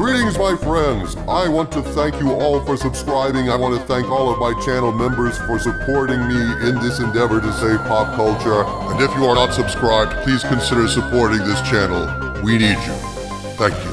Greetings, my friends. I want to thank you all for subscribing. I want to thank all of my channel members for supporting me in this endeavor to save pop culture. And if you are not subscribed, please consider supporting this channel. We need you. Thank you.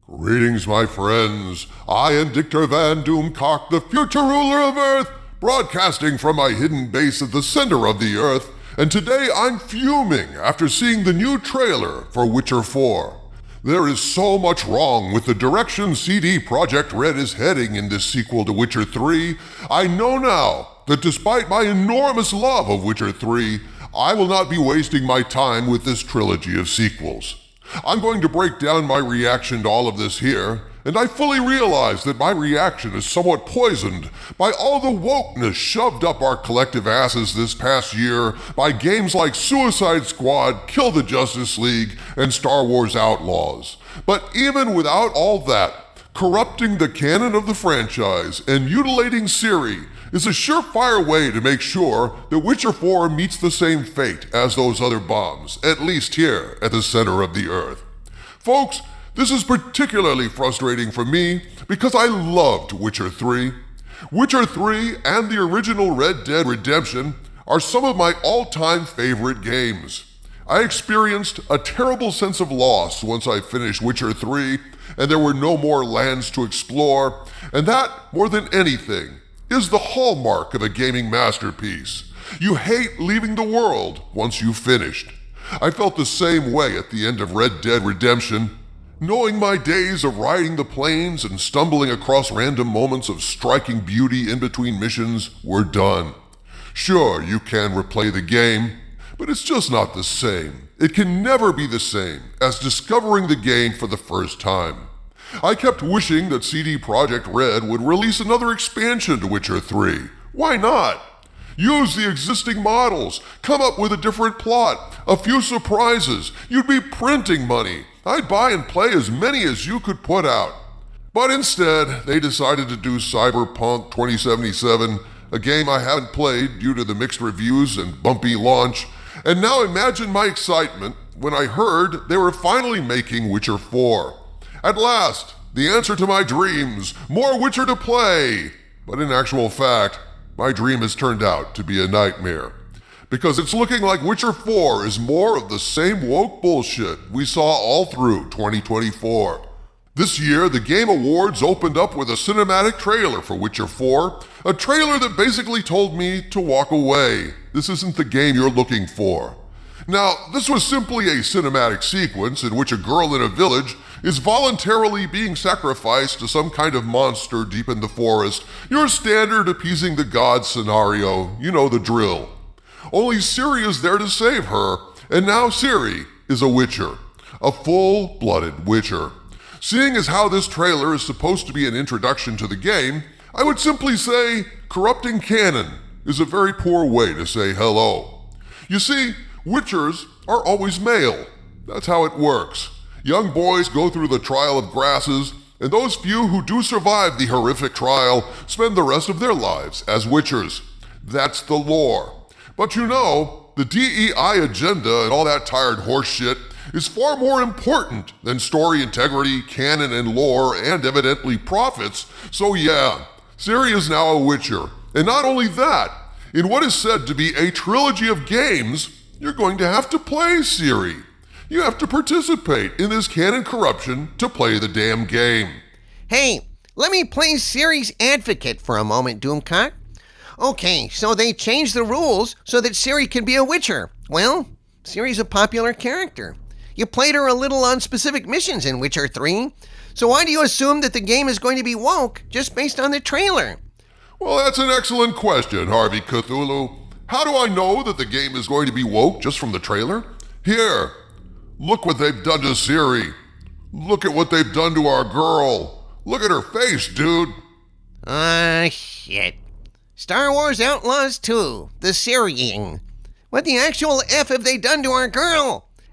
Greetings, my friends. I am Dictor Van Doomcock, the future ruler of Earth, broadcasting from my hidden base at the center of the Earth. And today I'm fuming after seeing the new trailer for Witcher 4. There is so much wrong with the direction CD Projekt Red is heading in this sequel to Witcher 3. I know now that despite my enormous love of Witcher 3, I will not be wasting my time with this trilogy of sequels. I'm going to break down my reaction to all of this here, and I fully realize that my reaction is somewhat poisoned by all the wokeness shoved up our collective asses this past year by games like Suicide Squad, Kill the Justice League, and Star Wars Outlaws. But even without all that, corrupting the canon of the franchise and mutilating Ciri is a surefire way to make sure that Witcher 4 meets the same fate as those other bombs, at least here at the center of the Earth. Folks, this is particularly frustrating for me because I loved Witcher 3. Witcher 3 and the original Red Dead Redemption are some of my all-time favorite games. I experienced a terrible sense of loss once I finished Witcher 3 and there were no more lands to explore, and that, more than anything, is the hallmark of a gaming masterpiece. You hate leaving the world once you've finished. I felt the same way at the end of Red Dead Redemption, knowing my days of riding the plains and stumbling across random moments of striking beauty in between missions were done. Sure, you can replay the game, but it's just not the same. It can never be the same as discovering the game for the first time. I kept wishing that CD Projekt Red would release another expansion to Witcher 3. Why not? Use the existing models, come up with a different plot, a few surprises. You'd be printing money. I'd buy and play as many as you could put out. But instead, they decided to do Cyberpunk 2077, a game I haven't played due to the mixed reviews and bumpy launch. And now imagine my excitement when I heard they were finally making Witcher 4. At last, the answer to my dreams, more Witcher to play. But in actual fact, my dream has turned out to be a nightmare. Because it's looking like Witcher 4 is more of the same woke bullshit we saw all through 2024. This year, the Game Awards opened up with a cinematic trailer for Witcher 4, a trailer that basically told me to walk away. This isn't the game you're looking for. Now, this was simply a cinematic sequence in which a girl in a village is voluntarily being sacrificed to some kind of monster deep in the forest. Your standard appeasing the gods scenario, you know the drill. Only Ciri is there to save her, and now Ciri is a Witcher, a full-blooded Witcher. Seeing as how this trailer is supposed to be an introduction to the game, I would simply say corrupting canon is a very poor way to say hello. You see, Witchers are always male. That's how it works. Young boys go through the trial of grasses, and those few who do survive the horrific trial spend the rest of their lives as Witchers. That's the lore. But you know, the DEI agenda and all that tired horse shit is far more important than story integrity, canon and lore, and evidently profits. So yeah, Ciri is now a Witcher. And not only that, in what is said to be a trilogy of games, you're going to have to play Ciri. You have to participate in this canon corruption to play the damn game. Hey, let me play Ciri's advocate for a moment, Doomcock. Okay, so they changed the rules so that Ciri can be a Witcher. Well, Ciri's a popular character. You played her a little on specific missions in Witcher 3, so why do you assume that the game is going to be woke just based on the trailer? Well, that's an excellent question, Harvey Cthulhu. How do I know that the game is going to be woke just from the trailer? Here, look what they've done to Ciri. Look at what they've done to our girl. Look at her face, dude. Shit. Star Wars Outlaws 2, the Ciriing. What the actual F have they done to our girl?